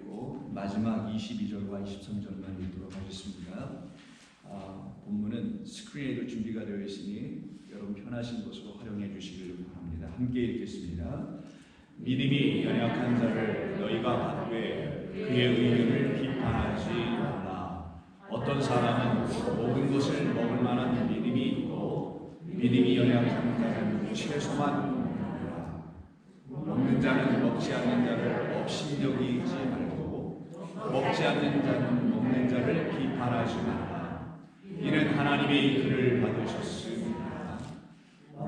읽고 마지막 22절과 23절만 읽도록 하겠습니다. 본문은 스크린에도 준비가 되어 있으니 여러분 편하신 곳으로 활용해 주시길 바랍니다. 함께 읽겠습니다. 믿음이 연약한 자를 너희가 받되 그의 의견을 비판하지 말라. 어떤 사람은 모든 것을 먹을 만한 믿음이 있고 믿음이 연약한 자는 채소만 먹느니라. 먹는 자는 먹지 않는 자를 업신여기지 말고 먹지 않는 자는 먹는 자를 비판하지 말라. 이는 하나님의 글을 받으셨습니다.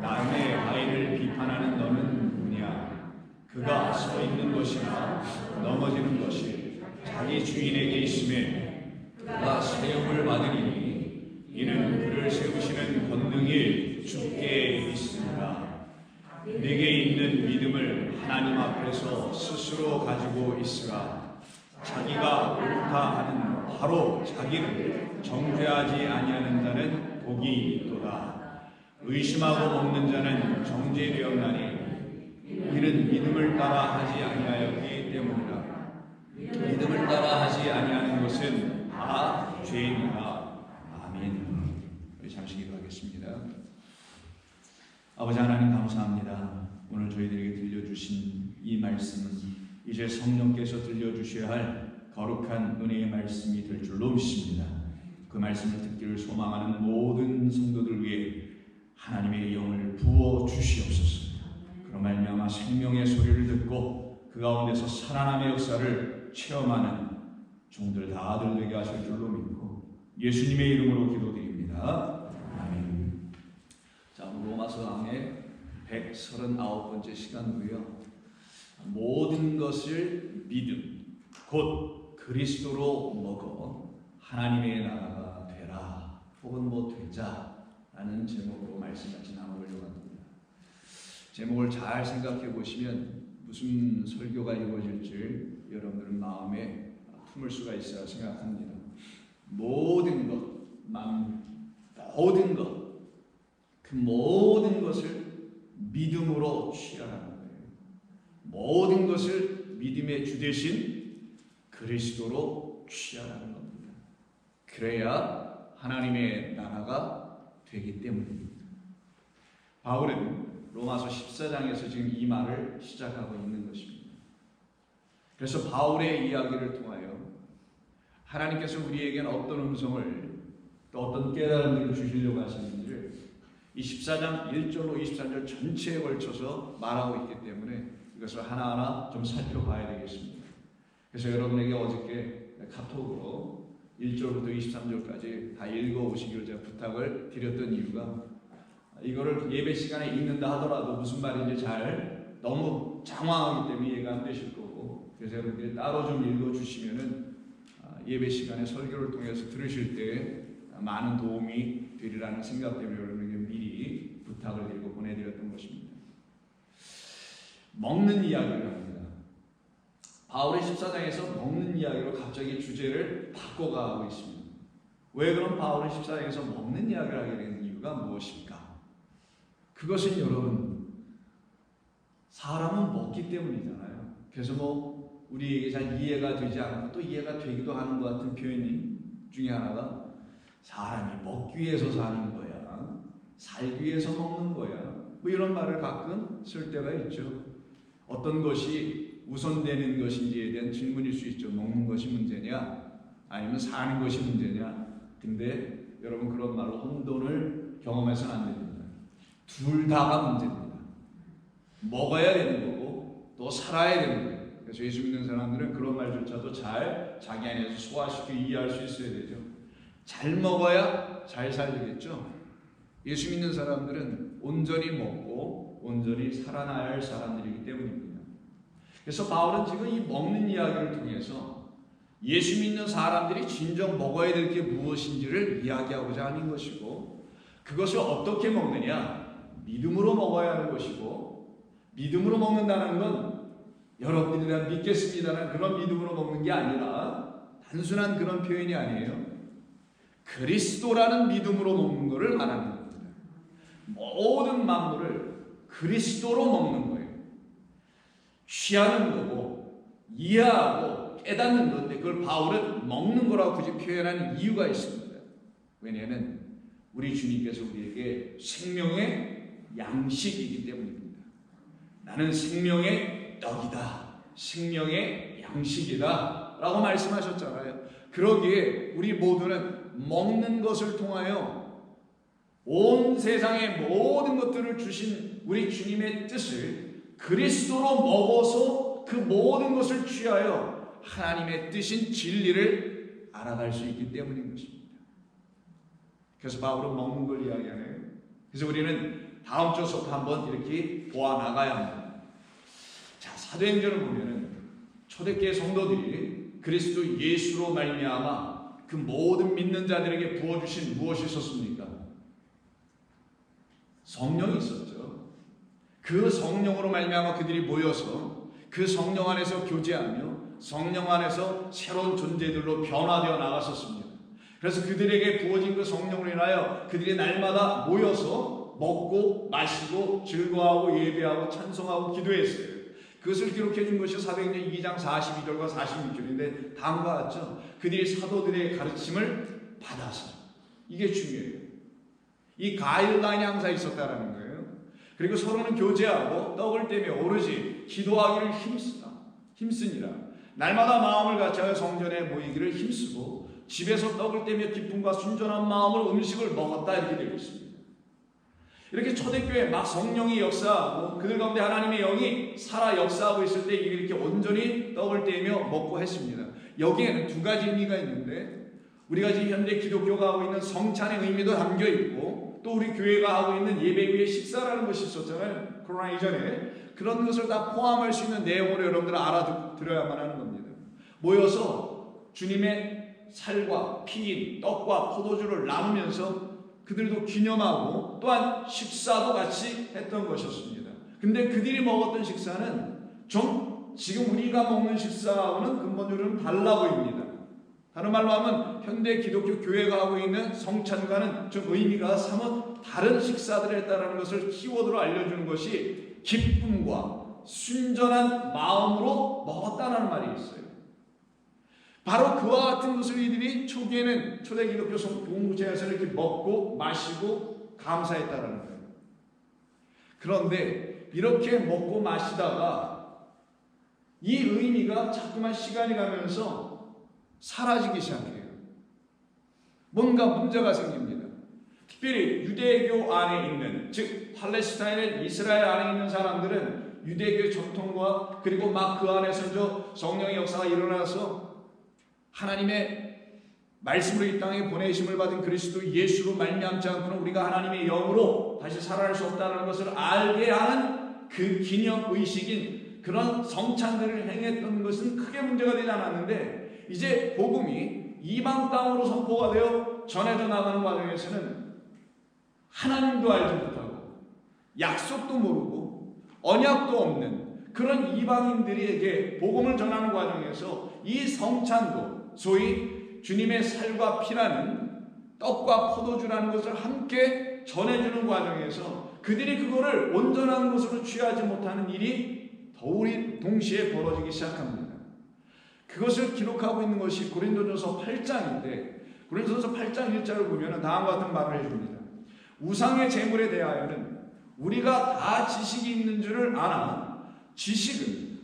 남의 아이를 비판하는 너는 누구냐? 그가 서 있는 것이나 넘어지는 것이 자기 주인에게 있음에 그가 세움을 받으리니 이는 그를 세우시는 권능이 주께 있습니다. 내게 있는 믿음을 하나님 앞에서 스스로 가지고 있으라. 자기가 옳다 하는 바로 자기를 정죄하지 아니하는 자는 복이 있도다. 의심하고 먹는 자는 정죄되었나니 이는 믿음을 따라 하지 아니하였기 때문이다. 믿음을 따라 하지 아니하는 것은 다 죄입니다. 아멘. 우리 잠시 기도하겠습니다. 아버지 하나님 감사합니다. 오늘 저희들에게 들려주신 이 말씀은 이제 성령께서 들려주셔야 할 거룩한 은혜의 말씀이 될 줄로 믿습니다. 그 말씀을 듣기를 소망하는 모든 성도들 위해 하나님의 영을 부어 주시옵소서. 그로 말미암아 생명의 소리를 듣고 그 가운데서 살아남의 역사를 체험하는 종들 다들 되게 하실 줄로 믿고 예수님의 이름으로 기도드립니다. 아멘. 자, 로마서 강의 139번째 시간으로요. 모든 것을 믿음, 곧 그리스도로 먹어 하나님의 나라가 되라 혹은 되자라는 제목으로 말씀 같이 나눠보려고 합니다. 제목을 잘 생각해 보시면 무슨 설교가 이루어질지 여러분들은 마음에 품을 수가 있어야 생각합니다. 모든 것, 모든 것, 그 모든 것을 믿음으로 취하라는 거예요. 모든 것을 믿음의 주 되신 그리스도로 취하라는 겁니다. 그래야 하나님의 나라가 되기 때문입니다. 바울은 로마서 14장에서 지금 이 말을 시작하고 있는 것입니다. 그래서 바울의 이야기를 통하여 하나님께서 우리에게는 어떤 음성을 또 어떤 깨달음을 주시려고 하시는지를 이 14장 1절로 23절 전체에 걸쳐서 말하고 있기 때문에 이것을 하나하나 좀 살펴봐야 되겠습니다. 그래서 여러분에게 어저께 카톡으로 1절부터 23절까지 다 읽어오시기를 제가 부탁을 드렸던 이유가 이거를 예배 시간에 읽는다 하더라도 무슨 말인지 잘 너무 장황하기 때문에 이해가 안 되실 거고 그래서 여러분들이 따로 좀 읽어주시면은 예배 시간에 설교를 통해서 들으실 때 많은 도움이 되리라는 생각 때문에 여러분에게 미리 부탁을 드리고 보내드렸던 것입니다. 먹는 이야기를 합니다. 바울의 14장에서 먹는 이야기로 갑자기 주제를 바꿔가고 있습니다. 왜 그럼 바울의 14장에서 먹는 이야기를 하게 된 이유가 무엇일까? 그것은 여러분 사람은 먹기 때문이잖아요. 그래서 우리에게 잘 이해가 되지 않고 또 이해가 되기도 하는 것 같은 표현 중에 하나가 사람이 먹기 위해서 사는 거야, 살기 위해서 먹는 거야, 이런 말을 가끔 쓸 때가 있죠. 어떤 것이 우선되는 것인지에 대한 질문일 수 있죠. 먹는 것이 문제냐 아니면 사는 것이 문제냐. 근데 여러분 그런 말로 혼돈을 경험해서는 안 됩니다. 둘 다가 문제입니다. 먹어야 되는 거고 또 살아야 되는 거예요. 그래서 예수 믿는 사람들은 그런 말조차도 잘 자기 안에서 소화시켜 이해할 수 있어야 되죠. 잘 먹어야 잘 살리겠죠. 예수 믿는 사람들은 온전히 먹고 온전히 살아나야 할 사람들이기 때문입니다. 그래서 바울은 지금 이 먹는 이야기를 통해서 예수 믿는 사람들이 진정 먹어야 될 게 무엇인지를 이야기하고자 하는 것이고 그것을 어떻게 먹느냐? 믿음으로 먹어야 하는 것이고 믿음으로 먹는다는 건 여러분들이 믿겠습니다는 그런 믿음으로 먹는 게 아니라 단순한 그런 표현이 아니에요. 그리스도라는 믿음으로 먹는 것을 말하는 겁니다. 모든 만물을 그리스도로 먹는 거예요. 취하는 거고 이해하고 깨닫는 건데 그걸 바울은 먹는 거라고 굳이 표현하는 이유가 있습니다. 왜냐하면 우리 주님께서 우리에게 생명의 양식이기 때문입니다. 나는 생명의 떡이다, 생명의 양식이다 라고 말씀하셨잖아요. 그러기에 우리 모두는 먹는 것을 통하여 온 세상의 모든 것들을 주신 우리 주님의 뜻을 그리스도로 먹어서 그 모든 것을 취하여 하나님의 뜻인 진리를 알아갈 수 있기 때문인 것입니다. 그래서 바울은 먹는 걸 이야기하네요. 그래서 우리는 다음 주부터 한번 이렇게 보아나가야 합니다. 자, 사도행전을 보면은 초대교회 성도들이 그리스도 예수로 말미암아 그 모든 믿는 자들에게 부어주신 무엇이 있었습니까? 성령이 있었죠. 그 성령으로 말미암아 그들이 모여서 그 성령 안에서 교제하며 성령 안에서 새로운 존재들로 변화되어 나갔었습니다. 그래서 그들에게 부어진 그 성령으로 인하여 그들이 날마다 모여서 먹고 마시고 즐거워하고 예배하고 찬송하고 기도했어요. 그것을 기록해 준 것이 사도행전 2장 42절과 46절인데 다음과 같죠. 그들이 사도들의 가르침을 받아서, 이게 중요해요. 이 가이드라인이 항상 있었다라는 거예요. 그리고 서로는 교제하고 떡을 떼며 오로지 기도하기를 힘쓰니라. 날마다 마음을 같이하여 성전에 모이기를 힘쓰고 집에서 떡을 떼며 기쁨과 순전한 마음으로 음식을 먹었다, 이렇게 되어 있습니다. 이렇게 초대교회 막 성령이 역사하고 그들 가운데 하나님의 영이 살아 역사하고 있을 때 이렇게 온전히 떡을 떼며 먹고 했습니다. 여기에는 두 가지 의미가 있는데, 우리가 지금 현재 기독교가 하고 있는 성찬의 의미도 담겨 있고, 또 우리 교회가 하고 있는 예배 위에 식사라는 것이 있었잖아요. 코로나 이전에. 그런 것을 다 포함할 수 있는 내용으로 여러분들 알아들어야만 하는 겁니다. 모여서 주님의 살과 피인 떡과 포도주를 나누면서 그들도 기념하고 또한 식사도 같이 했던 것이었습니다. 근데 그들이 먹었던 식사는 좀 지금 우리가 먹는 식사하고는 근본적으로는 달라 보입니다. 다른 말로 하면 현대 기독교 교회가 하고 있는 성찬과는 좀 의미가 사뭇 다른 식사들을 했다는 것을 키워드로 알려주는 것이 기쁨과 순전한 마음으로 먹었다는 말이 있어요. 바로 그와 같은 것을 이들이 초기에는 초대 기독교 공동체에서 이렇게 먹고 마시고 감사했다라는 거예요. 그런데 이렇게 먹고 마시다가 이 의미가 자꾸만 시간이 가면서 사라지기 시작해요. 뭔가 문제가 생깁니다. 특별히 유대교 안에 있는, 즉 팔레스타인의 이스라엘 안에 있는 사람들은 유대교의 전통과 그리고 막 그 안에서 성령의 역사가 일어나서 하나님의 말씀으로 이 땅에 보내심을 받은 그리스도 예수로 말미암지 않고는 우리가 하나님의 영으로 다시 살아날 수 없다는 것을 알게 하는 그 기념의식인 그런 성찬들을 행했던 것은 크게 문제가 되지 않았는데, 이제 복음이 이방 땅으로 선포가 되어 전해져 나가는 과정에서는 하나님도 알지 못하고 약속도 모르고 언약도 없는 그런 이방인들에게 복음을 전하는 과정에서 이 성찬도 소위 주님의 살과 피라는 떡과 포도주라는 것을 함께 전해주는 과정에서 그들이 그거를 온전한 것으로 취하지 못하는 일이 동시에 벌어지기 시작합니다. 그것을 기록하고 있는 것이 고린도전서 8장인데, 고린도전서 8장 1절을 보면 다음과 같은 말을 해줍니다. 우상의 제물에 대하여는 우리가 다 지식이 있는 줄을 아나 지식은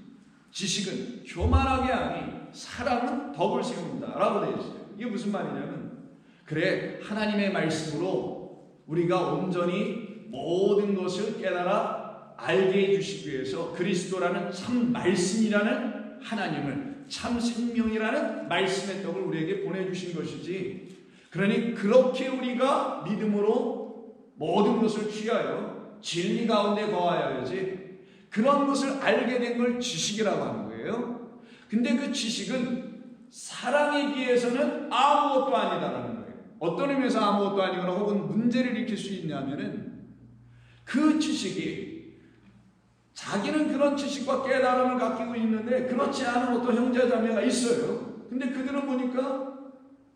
교만하게 하니 사람은 덕을 세운다 라고 되어 있어요. 이게 무슨 말이냐면, 그래 하나님의 말씀으로 우리가 온전히 모든 것을 깨달아 알게 해주시기 위해서 그리스도라는 참 말씀이라는 하나님을, 참 생명이라는 말씀의 떡을 우리에게 보내주신 것이지, 그러니 그렇게 우리가 믿음으로 모든 것을 취하여 진리 가운데 거하여야지, 그런 것을 알게 된 걸 지식이라고 하는 거예요. 근데 그 지식은 사랑에 비해서는 아무것도 아니다라는 거예요. 어떤 의미에서 아무것도 아니거나 혹은 문제를 일으킬 수 있냐면은, 그 지식이 자기는 그런 지식과 깨달음을 갖고 있는데 그렇지 않은 어떤 형제자매가 있어요. 근데 그들은 보니까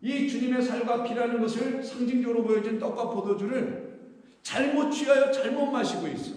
이 주님의 살과 피라는 것을 상징적으로 보여진 떡과 포도주를 잘못 취하여 잘못 마시고 있어.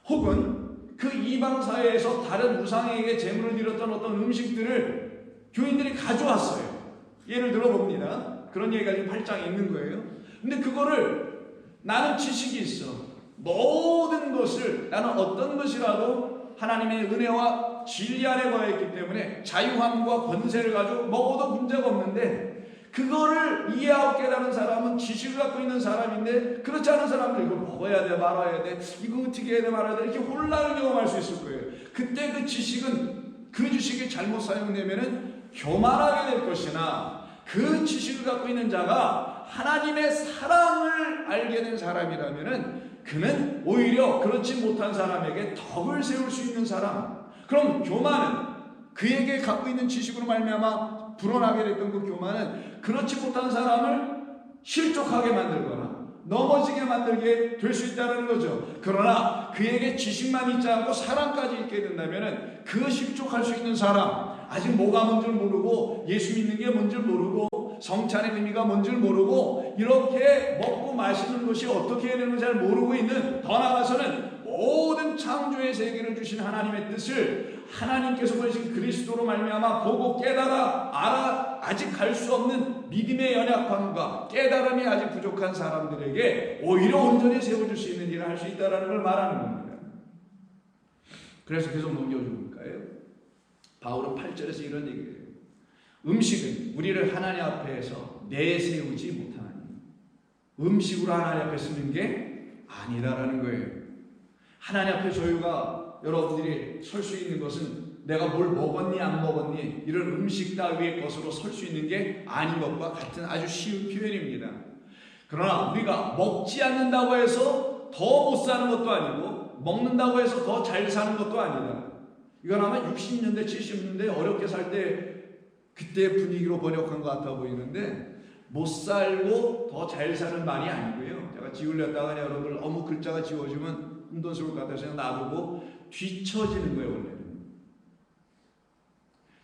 혹은 그 이방 사회에서 다른 우상에게 제물을 드렸던 어떤 음식들을 교인들이 가져왔어요. 예를 들어 봅니다. 그런 얘기가 지금 8장에 있는 거예요. 근데 그거를 나는 지식이 있어. 모든 것을 나는 어떤 것이라도 하나님의 은혜와 진리 안에 거했기 때문에 자유함과 권세를 가지고 먹어도 문제가 없는데, 그거를 이해하고 깨달은 사람은 지식을 갖고 있는 사람인데, 그렇지 않은 사람은 이걸 먹어야 돼 말아야 돼, 이거 어떻게 해야 돼 말아야 돼, 이렇게 혼란을 경험할 수 있을 거예요. 그때 그 지식이 잘못 사용되면은 교만하게 될 것이나, 그 지식을 갖고 있는 자가 하나님의 사랑을 알게 된 사람이라면은 그는 오히려 그렇지 못한 사람에게 덕을 세울 수 있는 사람. 그럼 교만은 그에게 갖고 있는 지식으로 말미암아 불어나게 됐던 그 교만은 그렇지 못한 사람을 실족하게 만들거나 넘어지게 만들게 될 수 있다는 거죠. 그러나 그에게 지식만 있지 않고 사랑까지 있게 된다면 그 실족할 수 있는 사람, 아직 뭐가 뭔지를 모르고 예수 믿는 게 뭔지를 모르고 성찬의 의미가 뭔지를 모르고 이렇게 먹고 마시는 것이 어떻게 해야 되는지 잘 모르고 있는, 더 나아가서는 모든 창조의 세계를 주신 하나님의 뜻을 하나님께서 보내신 그리스도로 말미암아 보고 깨달아 알아 아직 갈 수 없는 믿음의 연약함과 깨달음이 아직 부족한 사람들에게 오히려 온전히 세워줄 수 있는 일을 할 수 있다는 걸 말하는 겁니다. 그래서 계속 넘겨줄까요? 바울은 8절에서 이런 얘기예요. 음식은 우리를 하나님 앞에서 내세우지 못하나니, 음식으로 하나님 앞에 쓰는 게 아니다라는 거예요. 하나님 앞에 저희가 여러분들이 설 수 있는 것은 내가 뭘 먹었니 안 먹었니 이런 음식 따위의 것으로 설 수 있는 게 아닌 것과 같은 아주 쉬운 표현입니다. 그러나 우리가 먹지 않는다고 해서 더 못 사는 것도 아니고 먹는다고 해서 더 잘 사는 것도 아니다. 이건 아마 60년대 70년대 어렵게 살 때 그때 분위기로 번역한 것 같아 보이는데, 못 살고 더 잘 사는 말이 아니고요. 제가 지우려다가 여러분들 너무 글자가 지워지면 혼돈스러울 것 같아서 놔두고 뒤처지는 거예요. 원래는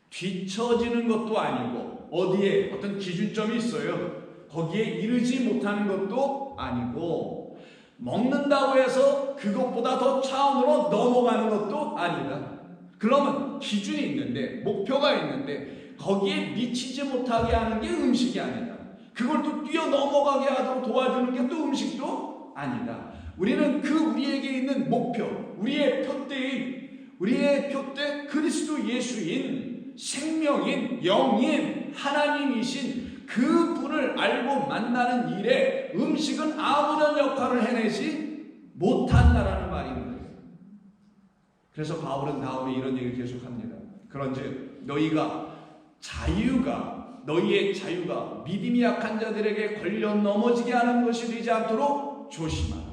뒤처지는 것도 아니고 어디에 어떤 기준점이 있어요. 거기에 이르지 못하는 것도 아니고 먹는다고 해서 그것보다 더 차원으로 넘어가는 것도 아니다. 그러면 기준이 있는데 목표가 있는데 거기에 미치지 못하게 하는 게 음식이 아니다. 그걸 또 뛰어넘어가게 하도록 도와주는 게 또 음식도 아니다. 우리는 그 우리에게 있는 목표, 우리의 표대 그리스도 예수인 생명인 영인 하나님이신 그 분을 알고 만나는 일에 음식은 아무런 역할을 해내지 못한다라는 말입니다. 그래서 바울은 다음에 이런 얘기를 계속합니다. 그런즉 너희의 자유가 믿음이 약한 자들에게 걸려 넘어지게 하는 것이 되지 않도록 조심하라.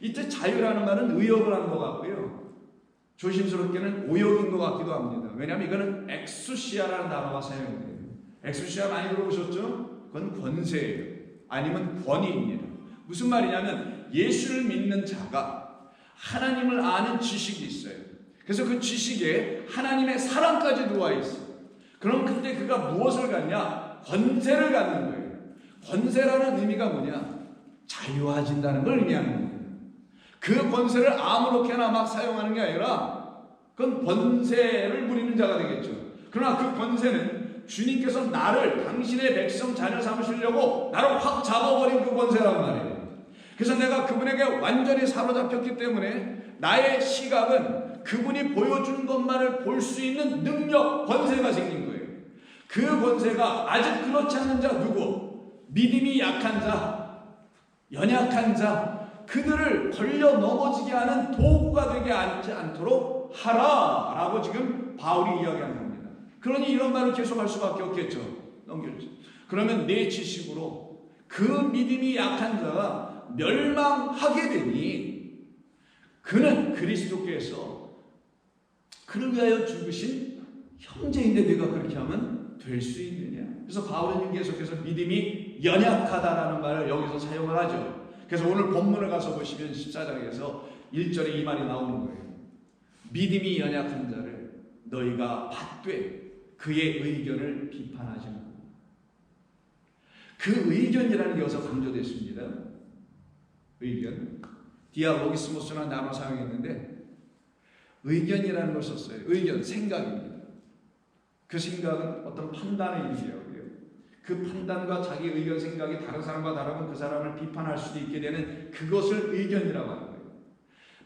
이때 자유라는 말은 의역을 한 것 같고요, 조심스럽게는 오역인 것 같기도 합니다. 왜냐하면 이거는 엑수시아라는 단어가 사용돼요. 엑수시아 많이 들어보셨죠? 그건 권세예요. 아니면 권위입니다. 무슨 말이냐면 예수를 믿는 자가 하나님을 아는 지식이 있어요. 그래서 그 지식에 하나님의 사랑까지 들어와 있어요. 그럼 그때 그가 무엇을 갖냐? 권세를 갖는 거예요. 권세라는 의미가 뭐냐? 자유해진다는 걸 의미하는 거예요. 그 권세를 아무렇게나 막 사용하는 게 아니라 그건 권세를 부리는 자가 되겠죠. 그러나 그 권세는 주님께서 나를 당신의 백성 자녀 삼으시려고 나를 확 잡아버린 그 권세란 말이에요. 그래서 내가 그분에게 완전히 사로잡혔기 때문에 나의 시각은 그분이 보여준 것만을 볼 수 있는 능력, 권세가 생긴 거예요. 그 권세가 아직 그렇지 않은 자 누구? 믿음이 약한 자, 연약한 자, 그들을 걸려 넘어지게 하는 도구가 되게 하지 않도록 하라라고 지금 바울이 이야기하는 겁니다. 그러니 이런 말을 계속할 수밖에 없겠죠. 넘겨주세요. 그러면 내 지식으로 그 믿음이 약한 자가 멸망하게 되니 그는 그리스도께서 그를 위하여 죽으신 형제인데 내가 그렇게 하면 될 수 있느냐. 그래서 바울은 계속해서 믿음이 연약하다라는 말을 여기서 사용을 하죠. 그래서 오늘 본문을 가서 보시면 14장에서 1절에 이 말이 나오는 거예요. 믿음이 연약한 자를 너희가 받되 그의 의견을 비판하지 말고. 그 의견이라는 게 여기서 강조됐습니다. 의견. 디아로기스모스라는 단어 사용했는데 의견이라는 걸 썼어요. 의견, 생각입니다. 그 생각은 어떤 판단의 일이라고요. 그 판단과 자기 의견 생각이 다른 사람과 다르면 그 사람을 비판할 수도 있게 되는 그것을 의견이라고 하는 거예요.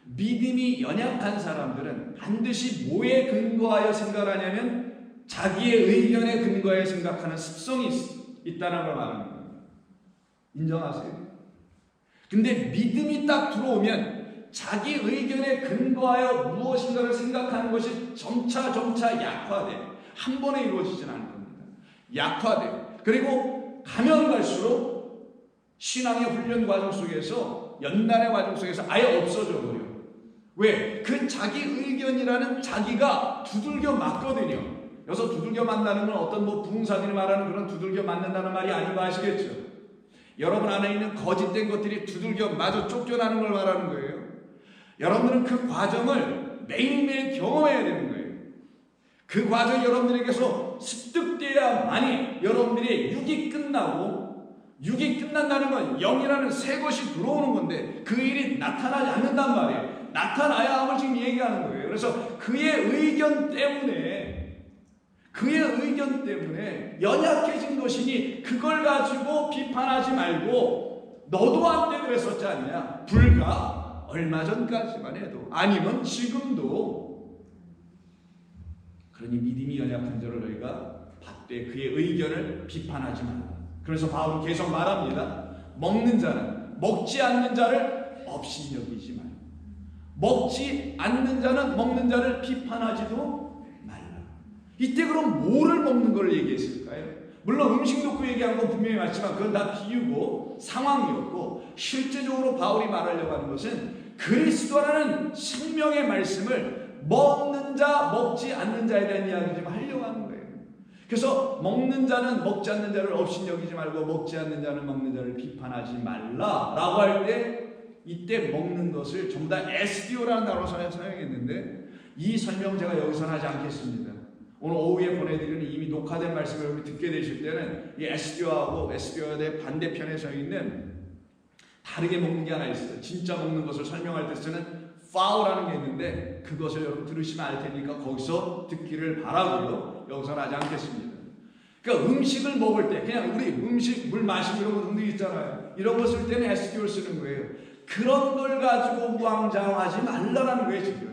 믿음이 연약한 사람들은 반드시 뭐에 근거하여 생각을 하냐면 자기의 의견에 근거하여 생각하는 습성이 있다는 걸 말하는 거예요. 인정하세요? 근데 믿음이 딱 들어오면 자기 의견에 근거하여 무엇인가를 생각하는 것이 점차 약화돼. 한 번에 이루어지진 않을 겁니다. 약화돼. 그리고 가면 갈수록 신앙의 훈련 과정 속에서, 연단의 과정 속에서 아예 없어져 버려. 왜? 그 자기 의견이라는 자기가 두들겨 맞거든요. 여기서 두들겨 맞는다는 건 어떤 부흥사들이 말하는 그런 두들겨 맞는다는 말이 아닌 거 아시겠죠? 여러분 안에 있는 거짓된 것들이 두들겨 맞아 쫓겨나는 걸 말하는 거예요. 여러분들은 그 과정을 매일매일 경험해야 되는 거예요. 그 과정이 여러분들에게서 습득돼야만이 여러분들의 육이 끝나고, 육이 끝난다는 건 영이라는 새 것이 들어오는 건데 그 일이 나타나지 않는단 말이에요. 나타나야 함을 지금 얘기하는 거예요. 그래서 그의 의견 때문에 연약해진 것이니 그걸 가지고 비판하지 말고 너도 한때 그랬었지 않냐? 불과 얼마 전까지만 해도, 아니면 지금도. 그러니 믿음이 연약한 자를 너희가 받되 그의 의견을 비판하지 말라. 그래서 바울은 계속 말합니다. 먹는 자는 먹지 않는 자를 업신여기지 말라. 먹지 않는 자는 먹는 자를 비판하지도 말라. 이때 그럼 뭐를 먹는 걸 얘기했을까요? 물론 음식 놓고 얘기한 건 분명히 맞지만 그건 다 비유고 상황이었고, 실제적으로 바울이 말하려고 하는 것은 그리스도라는 생명의 말씀을 먹는 자, 먹지 않는 자에 대한 이야기 좀 하려고 하는 거예요. 그래서 먹는 자는 먹지 않는 자를 업신여기지 말고 먹지 않는 자는 먹는 자를 비판하지 말라라고 할 때, 이때 먹는 것을 전부 다 SDO라는 단어로 사용했는데 이 설명은 제가 여기서는 하지 않겠습니다. 오늘 오후에 보내드리는 이미 녹화된 말씀을 여러분이 듣게 되실 때는 이 SDO하고 SDO의 반대편에 서 있는 다르게 먹는 게 하나 있어요. 진짜 먹는 것을 설명할 때 쓰는 파우라는 게 있는데 그것을 여러분 들으시면 알 테니까 거기서 듣기를 바라고요. 여기서는 하지 않겠습니다. 그러니까 음식을 먹을 때 그냥 우리 음식, 물 마시고 이런 것들 있잖아요. 이런 거 쓸 때는 SDO를 쓰는 거예요. 그런 걸 가지고 우왕좌왕하지 말라라는 거예요. 지금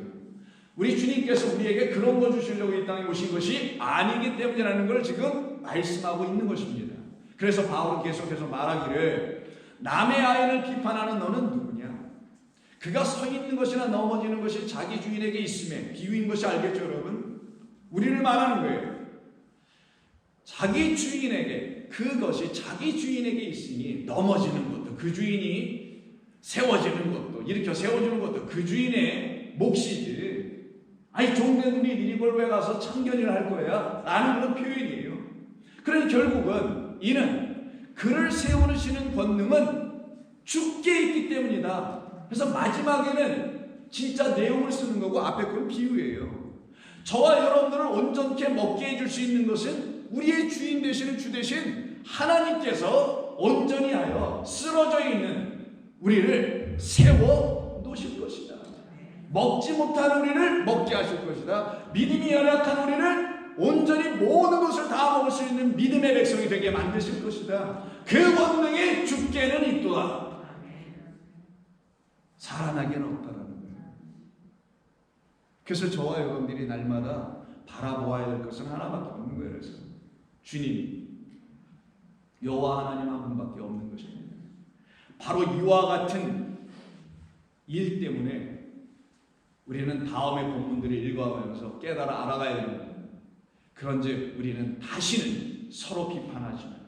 우리 주님께서 우리에게 그런 거 주시려고 이 땅에 오신 것이 아니기 때문이라는 걸 지금 말씀하고 있는 것입니다. 그래서 바울은 계속해서 말하기를 남의 아이를 비판하는 너는 누구냐? 그가 서 있는 것이나 넘어지는 것이 자기 주인에게 있음에 비유인 것이 알겠죠 여러분? 우리를 말하는 거예요. 자기 주인에게, 그것이 자기 주인에게 있으니 넘어지는 것도 그 주인이, 세워지는 것도, 일으켜 세워주는 것도 그 주인의 몫이지. 아니 종된 우리 니골에 가서 참견을 할 거야 라는 그런 표현이에요. 그러니 결국은 이는 그를 세우시는 권능은 주께 있기 때문이다. 그래서 마지막에는 진짜 내용을 쓰는 거고 앞에 건 비유예요. 저와 여러분들을 온전케 먹게 해줄 수 있는 것은 우리의 주인 되시는 주 되신 하나님께서 온전히 하여 쓰러져 있는 우리를 세워 놓으실 것이다. 먹지 못한 우리를 먹게 하실 것이다. 믿음이 연약한 우리를 온전히 모든 것을 다 먹을 수 있는 믿음의 백성이 되게 만드실 것이다. 그 권능이 주께는 있도다. 사람에게는 없다라는 거예요. 그래서 저와 여러분들이 날마다 바라보아야 될 것은 하나밖에 없는 거예요. 그래서 주님, 여호와 하나님 한 분밖에 없는 것입니다. 바로 이와 같은 일 때문에 우리는 다음의 본문들을 읽어가면서 깨달아 알아가야 됩니다. 그런즉 우리는 다시는 서로 비판하지 말고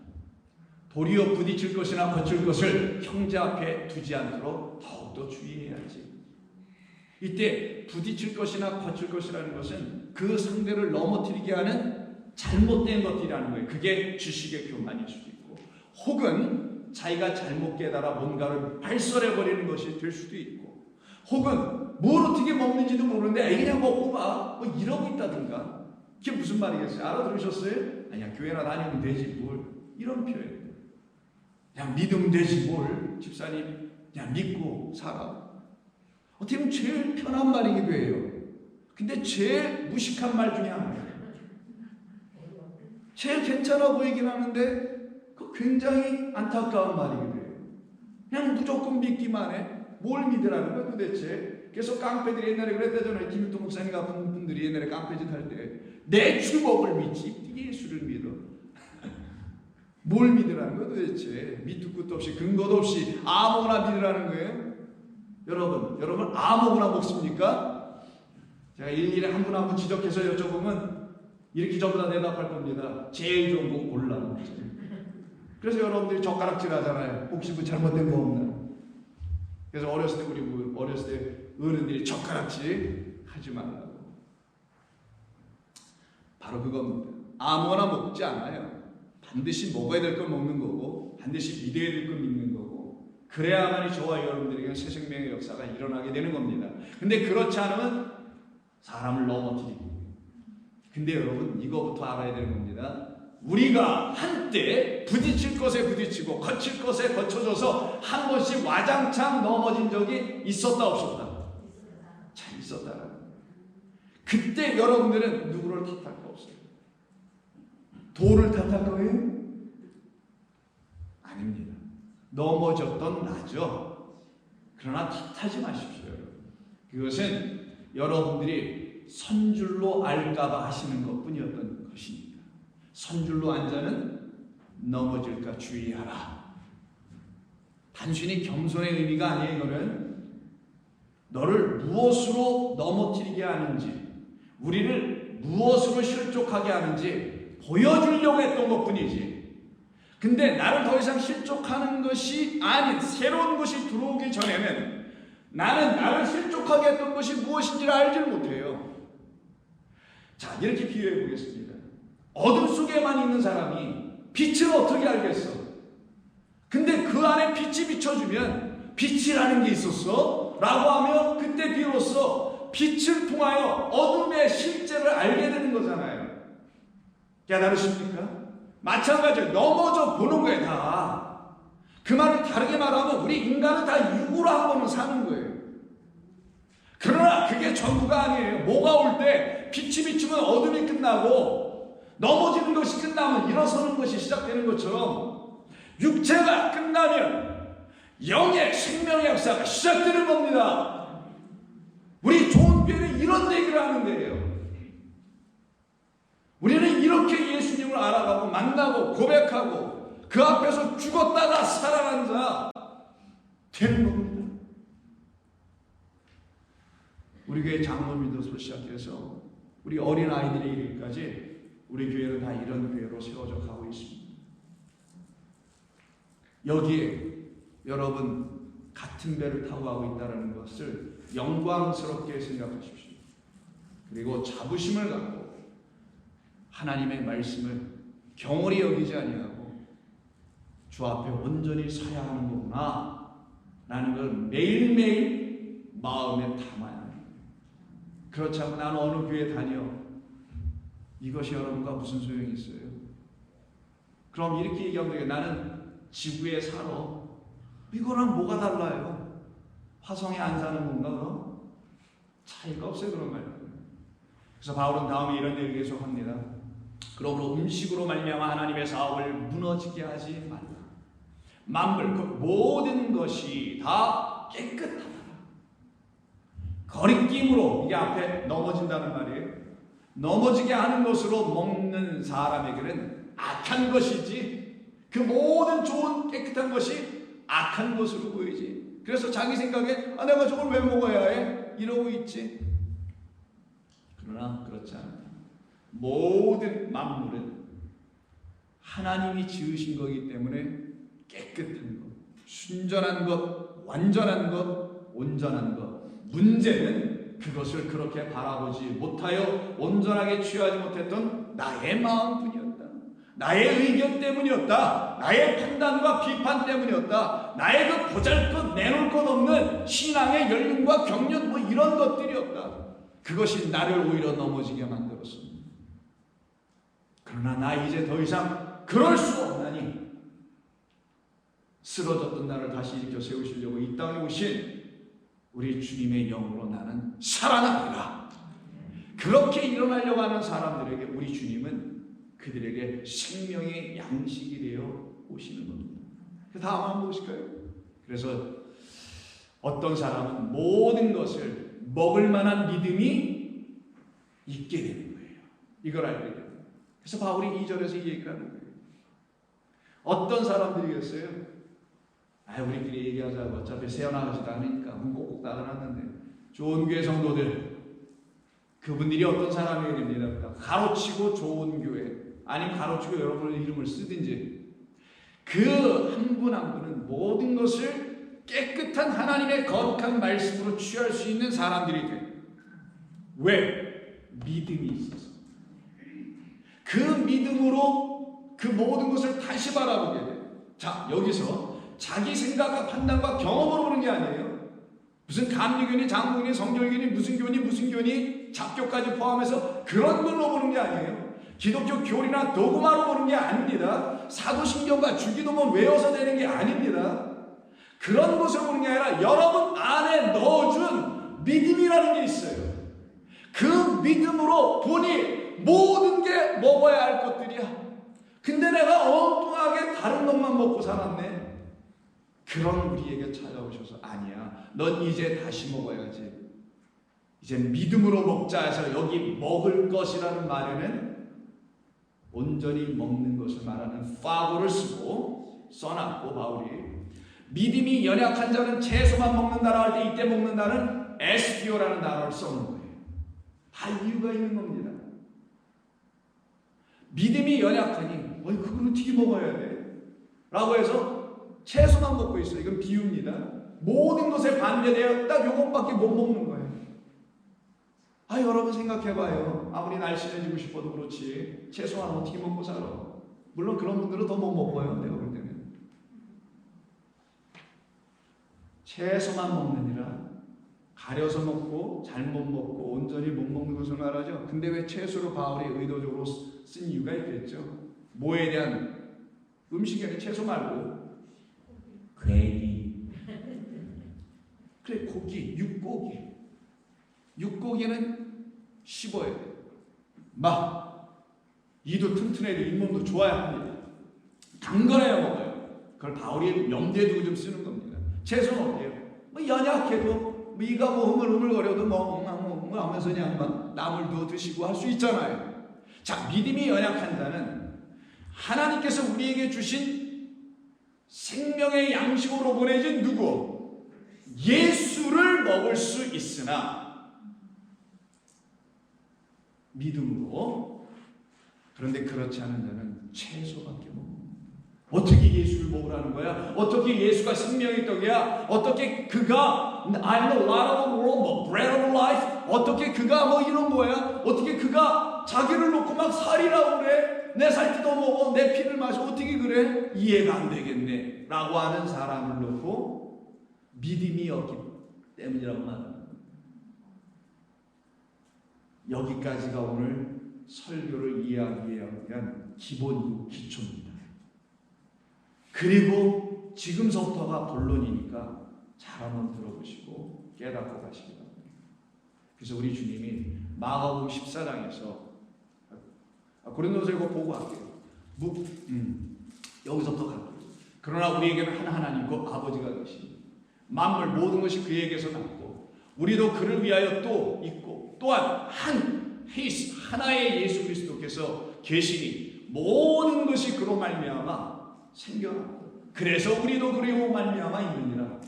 도리어 부딪힐 것이나 거칠 것을 형제 앞에 두지 않도록 더욱더 주의해야지. 이때 부딪힐 것이나 거칠 것이라는 것은 그 상대를 넘어뜨리게 하는 잘못된 것들이라는 거예요. 그게 지식의 교만일 수도 있고, 혹은 자기가 잘못 깨달아 뭔가를 발설해버리는 것이 될 수도 있고, 혹은 뭘 어떻게 먹는지도 모르는데 에이 그냥 먹고 봐 뭐 이러고 있다든가. 그게 무슨 말이겠어요? 알아들으셨어요? 아니야 교회나 다니면 되지 뭘, 이런 표현. 그냥 믿으면 되지 뭘, 집사님 그냥 믿고 살아. 어떻게 보면 제일 편한 말이기도 해요. 근데 제일 무식한 말 중에 하나예요. 제일 괜찮아 보이긴 하는데 그 굉장히 안타까운 말이게 돼요. 그냥 무조건 믿기만 해. 뭘 믿으라는 거야 도대체? 그래서 깡패들이 옛날에 그랬다잖아요. 김일동 목사님 같은 분들이 옛날에 깡패짓 할 때 내 주먹을 믿지 예수를 믿어. 뭘 믿으라는 거야 도대체? 밑도 끝도 없이 근거도 없이 아무거나 믿으라는 거예요. 여러분 아무거나 먹습니까? 제가 일일이 한 분 한 분 지적해서 여쭤보면 이렇게 전부 다 대답할 겁니다. 제일 좋은 거 골라. 그래서 여러분들이 젓가락질 하잖아요. 혹시 뭐 잘못된 거 없나? 그래서 어렸을 때 어른들이 젓가락질 하지 말라고. 바로 그겁니다. 아무거나 먹지 않아요. 반드시 먹어야 될 걸 먹는 거고 반드시 믿어야 될 걸 믿는 거고 그래야만이 저와 여러분들에게 새 생명의 역사가 일어나게 되는 겁니다. 근데 그렇지 않으면 사람을 넘어뜨리고. 근데 여러분 이거부터 알아야 되는 겁니다. 우리가 한때 부딪힐 것에 부딪히고 거칠 것에 거쳐져서 한 번씩 와장창 넘어진 적이 있었다 없었다? 잘 있었다. 그때 여러분들은 누구를 탓할 거 없어요. 돌을 탓할 거예요? 아닙니다. 넘어졌던 나죠. 그러나 탓하지 마십시오. 그것은 여러분들이 선줄로 알까봐 하시는 것뿐이었던 것입니다. 선줄로 앉아는 넘어질까 주의하라. 단순히 겸손의 의미가 아니에요. 이거는 너를 무엇으로 넘어뜨리게 하는지 우리를 무엇으로 실족하게 하는지 보여주려고 했던 것뿐이지. 근데 나를 더 이상 실족하는 것이 아닌 새로운 것이 들어오기 전에는 나는 나를 실족하게 했던 것이 무엇인지를 알지를 못해요. 자, 이렇게 비유해 보겠습니다. 어둠 속에만 있는 사람이 빛을 어떻게 알겠어? 근데 그 안에 빛이 비춰주면 빛이라는 게 있었어? 라고 하면 그때 비로소 빛을 통하여 어둠의 실제를 알게 되는 거잖아요. 깨달으십니까? 마찬가지로 넘어져 보는 거예요. 다. 그 말을 다르게 말하면 우리 인간은 다 육으로 한 번은 사는 거예요. 그러나 그게 전부가 아니에요. 뭐가 올 때 빛이 비추면 어둠이 끝나고 넘어지는 것이 끝나면 일어서는 것이 시작되는 것처럼 육체가 끝나면 영의 생명의 역사가 시작되는 겁니다. 우리 좋은 교회는 이런 얘기를 하는 거예요. 우리는 이렇게 예수님을 알아가고 만나고 고백하고 그 앞에서 죽었다가 살아난 자 되는 겁니다. 우리 교회 장로님들부터 시작해서 우리 어린 아이들의 일까지 우리 교회는 다 이런 교회로 세워져 가고 있습니다. 여기에 여러분 같은 배를 타고 가고 있다는 것을 영광스럽게 생각하십시오. 그리고 자부심을 갖고 하나님의 말씀을 경홀히 여기지 아니하고 주 앞에 온전히 서야 하는 거구나 라는 걸 매일매일 마음에 담아야 합니다. 그렇지 않고 나는 어느 교회 다녀. 이것이 여러분과 무슨 소용이 있어요? 그럼 이렇게 얘기하면 되겠 나는 지구에 살아. 이거랑 뭐가 달라요? 화성에 안 사는 건가 그럼? 차이가 없어요 그런 말. 그래서 바울은 다음에 이런 얘기를 계속합니다. 그러므로 음식으로 말미암아 하나님의 사업을 무너지게 하지 말라. 만물 그 모든 것이 다 깨끗하다. 거리낌으로 이게 앞에 넘어진다는 말이에요. 넘어지게 하는 것으로 먹는 사람에게는 악한 것이지 그 모든 좋은 깨끗한 것이 악한 것으로 보이지. 그래서 자기 생각에 내가 저걸 왜 먹어야 해? 이러고 있지. 그러나 그렇지 않다. 모든 만물은 하나님이 지으신 거기 때문에 깨끗한 것, 순전한 것, 완전한 것, 온전한 것. 문제는 그것을 그렇게 바라보지 못하여 온전하게 취하지 못했던 나의 마음뿐이었다. 나의 의견 때문이었다. 나의 판단과 비판 때문이었다. 나의 그 보잘것 내놓을 것 없는 신앙의 연륜과 경륜 뭐 이런 것들이었다. 그것이 나를 오히려 넘어지게 만들었습니다. 그러나 나 이제 더 이상 그럴 수 없나니 쓰러졌던 나를 다시 일으켜 세우시려고 이 땅에 오신 우리 주님의 영으로 나는 살아나리라. 그렇게 일어나려고 하는 사람들에게 우리 주님은 그들에게 생명의 양식이 되어 오시는 겁니다. 다음 한번 보실까요? 그래서 어떤 사람은 모든 것을 먹을 만한 믿음이 있게 되는 거예요. 이걸 알게 돼요. 그래서 바울이 2절에서 이 얘기를 하는 거예요. 어떤 사람들이겠어요? 우리끼리 얘기하자고 어차피 세어나가지도 않으니까 꼭꼭 따라놨는데 좋은 교회 성도들, 그분들이 어떤 사람이 됩니다. 가로치고 좋은 교회, 아니면 가로치고 여러분의 이름을 쓰든지 그 한 분 한 분은 모든 것을 깨끗한 하나님의 거룩한 말씀으로 취할 수 있는 사람들이 돼요. 왜? 믿음이 있어서. 그 믿음으로 그 모든 것을 다시 바라보게 돼요. 자, 여기서 자기 생각과 판단과 경험으로 보는 게 아니에요. 무슨 감리교니 장로교니 성결교니 무슨 교니 잡교까지 포함해서 그런 걸로 보는 게 아니에요. 기독교 교리나 도구마로 보는 게 아닙니다. 사도신경과 주기도문 외워서 되는 게 아닙니다. 그런 것을 보는 게 아니라 여러분 안에 넣어준 믿음이라는 게 있어요. 그 믿음으로 보니 모든 게 먹어야 할 것들이야. 근데 내가 엉뚱하게 다른 것만 먹고 살았네. 그런 우리에게 찾아오셔서 아니야, 넌 이제 다시 먹어야지. 이제 믿음으로 먹자 해서 여기 먹을 것이라는 말에는 온전히 먹는 것을 말하는 파고를 쓰고 써놨고, 바울이 믿음이 연약한 자는 채소만 먹는다라 할 때 이때 먹는다는 에스피오라는 단어를 써놓은 거예요. 다 이유가 있는 겁니다. 믿음이 연약하니 그걸 어떻게 먹어야 돼? 라고 해서 채소만 먹고 있어요. 이건 비유입니다. 모든 것에 반대되어 딱 요것밖에 못 먹는 거예요. 여러분 생각해봐요. 아무리 날씬해지고 싶어도 그렇지 채소만 어떻게 먹고 살아? 물론 그런 분들은 더 못 먹어요. 내가 볼 때는 채소만 먹느니라 가려서 먹고 잘못 먹고 온전히 못 먹는 것을 말하죠. 근데 왜 채소로 바울이 의도적으로 쓴 이유가 있겠죠. 뭐에 대한 음식이 아니라 채소 말고 괴기, 그래 고기, 육고기는 씹어야 돼요. 이도 튼튼해야 돼. 잇몸도 좋아야 합니다. 당근해야 먹어요. 그걸 바울이 염두에 두고 좀 쓰는 겁니다. 채소는 어때요? 연약해도 이가 흐물흐물거려도 하면서 그냥 나물도 드시고 할 수 있잖아요. 자, 믿음이 연약한 자는 하나님께서 우리에게 주신 생명의 양식으로 보내진 누구? 예수를 먹을 수 있으나 믿음으로. 그런데 그렇지 않은 자는 채소밖에 못 먹는다. 어떻게 예수를 먹으라는 거야? 어떻게 예수가 생명의 떡이야? 어떻게 그가 I'm the light of the world, bread of life? 어떻게 그가 이런 거야? 어떻게 그가 자기를 놓고 막 살이라고 그래? 내 살 뜯어 먹어, 내 피를 마셔, 어떻게 그래? 이해가 안 되겠네 라고 하는 사람을 놓고 믿음이 없기 때문이라고 말합니다. 여기까지가 오늘 설교를 이해하기 위한 기본 기초입니다. 그리고 지금서부터가 본론이니까 잘 한번 들어보시고 깨닫고 가시기 바랍니다. 그래서 우리 주님이 마가복음 14장에서 고린도서 이거 보고 할게요. 여기서부터 갈게요. 그러나 우리에게는 한 하나님 곧 아버지가 계시니 만물 모든 것이 그에게서 났고 우리도 그를 위하여 또 있고 또한 하나의 예수 그리스도께서 계시니 모든 것이 그로 말미암아 생겨났고 그래서 우리도 그리고 말미암아 있느니라.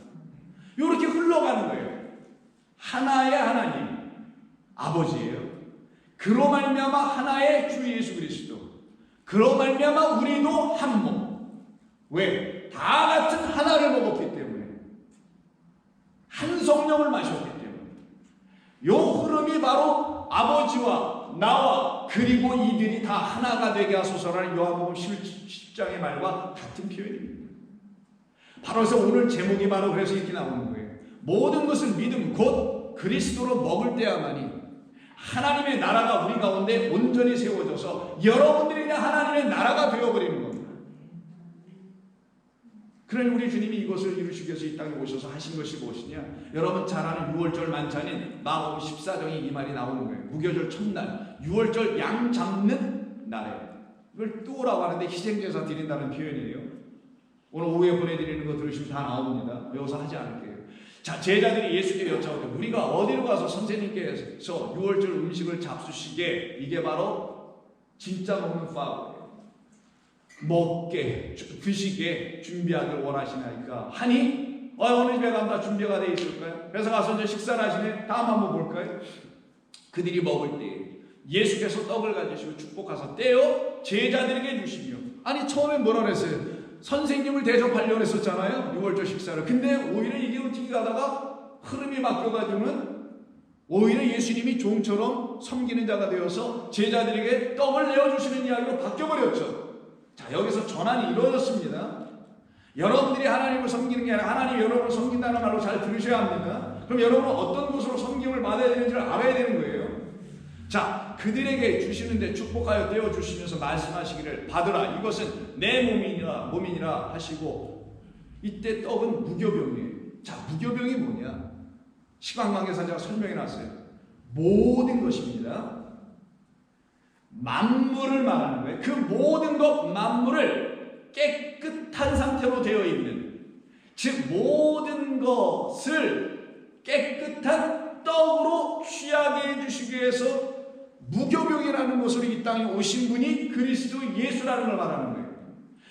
이렇게 흘러가는 거예요. 하나의 하나님 아버지예요. 그로 말미암아 하나의 주 예수 그리스도, 그로 말미암아 우리도 한 몸. 왜? 다 같은 하나를 먹었기 때문에, 한 성령을 마셨기 때문에. 요 흐름이 바로 아버지와 나와 그리고 이들이 다 하나가 되게 하소서라는 요한복음 10장의 말과 같은 표현입니다. 바로 그래서 오늘 제목이 바로 그래서 이렇게 나오는 거예요. 모든 것을 믿음 곧 그리스도로 먹을 때야만이 하나님의 나라가 우리 가운데 온전히 세워져서 여러분들이 그냥 하나님의 나라가 되어버리는 겁니다. 그러니 우리 주님이 이것을 이루시기 위해서 이 땅에 오셔서 하신 것이 무엇이냐? 여러분 잘 아는 6월절 만찬인 마가복음 14장에 이 말이 나오는 거예요. 무교절 첫날 6월절 양 잡는 날에 이걸 뚜라고 하는데 희생제사 드린다는 표현이에요. 오늘 오후에 보내드리는 거 들으시면 다 나옵니다. 여기서 하지 않을게요. 자, 제자들이 예수께 여쭤보되 우리가 어디로 가서 선생님께서 유월절 음식을 잡수시게, 이게 바로 진짜 먹는 파워예요. 먹게, 드시게 준비하길 원하시나이까 하니, 어느 집에 가면 다 준비가 돼 있을까요? 그래서 가서 이제 식사를 하시네. 다음 한번 볼까요? 그들이 먹을 때 예수께서 떡을 가지시고 축복하사 떼어 제자들에게 주시며, 아니 처음에 뭐라 그랬어요? 선생님을 대접하려고 했었잖아요, 유월절 식사를. 근데 오히려 이게 어떻게 가다가 흐름이 바뀌어가지고는 오히려 예수님이 종처럼 섬기는 자가 되어서 제자들에게 떡을 내어주시는 이야기로 바뀌어버렸죠. 자, 여기서 전환이 이루어졌습니다. 여러분들이 하나님을 섬기는 게 아니라 하나님이 여러분을 섬긴다는 말로 잘 들으셔야 합니다. 그럼 여러분은 어떤 것으로 섬김을 받아야 되는지를 알아야 되는 거예요. 자, 그들에게 주시는데 축복하여 떼어주시면서 말씀하시기를 받으라, 이것은 내 몸이니라 하시고, 이때 떡은 무교병이에요. 자, 무교병이 뭐냐? 시간관계상 제가 설명해 놨어요. 모든 것입니다. 만물을 말하는 거예요. 그 모든 것, 만물을 깨끗한 상태로 되어 있는, 즉 모든 것을 깨끗한 떡으로 취하게 해주시기 위해서 무교병이라는 것으로 이 땅에 오신 분이 그리스도 예수라는 걸 말하는 거예요.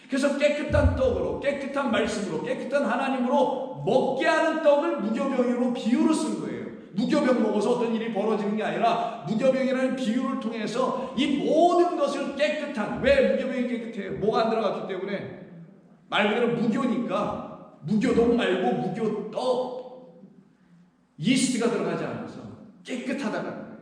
그래서 깨끗한 떡으로, 깨끗한 말씀으로, 깨끗한 하나님으로 먹게 하는 떡을 무교병으로 비유로 쓴 거예요. 무교병 먹어서 어떤 일이 벌어지는 게 아니라 무교병이라는 비유를 통해서 이 모든 것을 깨끗한, 왜 무교병이 깨끗해요? 뭐가 안 들어갔기 때문에. 말 그대로 무교니까, 무교동 말고 무교떡, 이스트가 들어가지 않아서 깨끗하다는 거예요.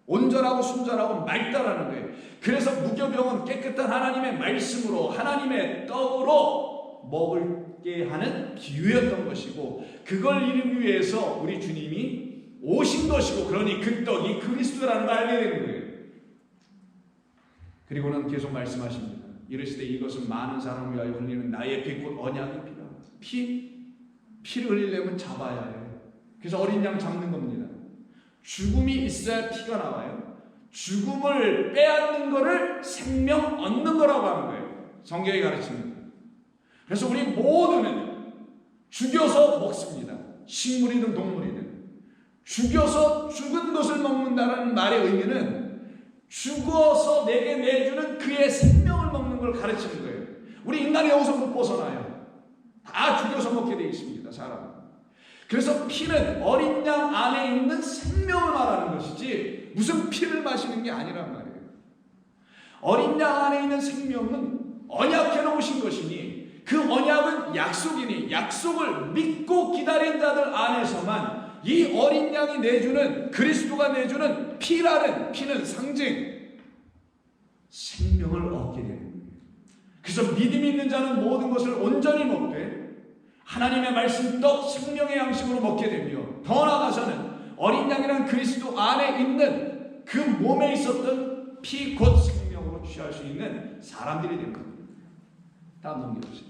온전하고 순전하고 맑다라는 거예요. 그래서 무교병은 깨끗한 하나님의 말씀으로, 하나님의 떡으로 먹게 하는 비유였던 것이고, 그걸 이루기 위해서 우리 주님이 오신 것이고, 그러니 그 떡이 그리스도라는 걸 알게 되는 거예요. 그리고는 계속 말씀하십니다. 이르시되 이것은 많은 사람을 위하여 흘리는 나의 피 곧 언약의 피라. 피를 흘리려면 잡아야 해요. 그래서 어린 양 잡는 겁니다. 죽음이 있어야 피가 나와요. 죽음을 빼앗는 거를 생명 얻는 거라고 하는 거예요. 성경이 가르칩니다. 그래서 우리 모두는 죽여서 먹습니다. 식물이든 동물이든. 죽여서 죽은 것을 먹는다는 말의 의미는 죽어서 내게 내주는 그의 생명을 먹는 걸 가르치는 거예요. 우리 인간이 여기서 못 벗어나요. 다 죽여서 먹게 되어 있습니다, 사람은. 그래서 피는 어린 양 안에 있는 생명을 말하는 것이지 무슨 피를 마시는 게 아니란 말이에요. 어린 양 안에 있는 생명은 언약해 놓으신 것이니, 그 언약은 약속이니 약속을 믿고 기다린 자들 안에서만 이 어린 양이 내주는, 그리스도가 내주는 피라는, 피는 상징, 생명을 얻게 되는 거예요. 그래서 믿음 있는 자는 모든 것을 온전히 먹되 하나님의 말씀 떡 생명의 양식으로 먹게 되며, 더 나아가서는 어린 양이란 그리스도 안에 있는 그 몸에 있었던 피 곧 생명으로 취할 수 있는 사람들이 되는 겁니다. 다음 넘겨보세요.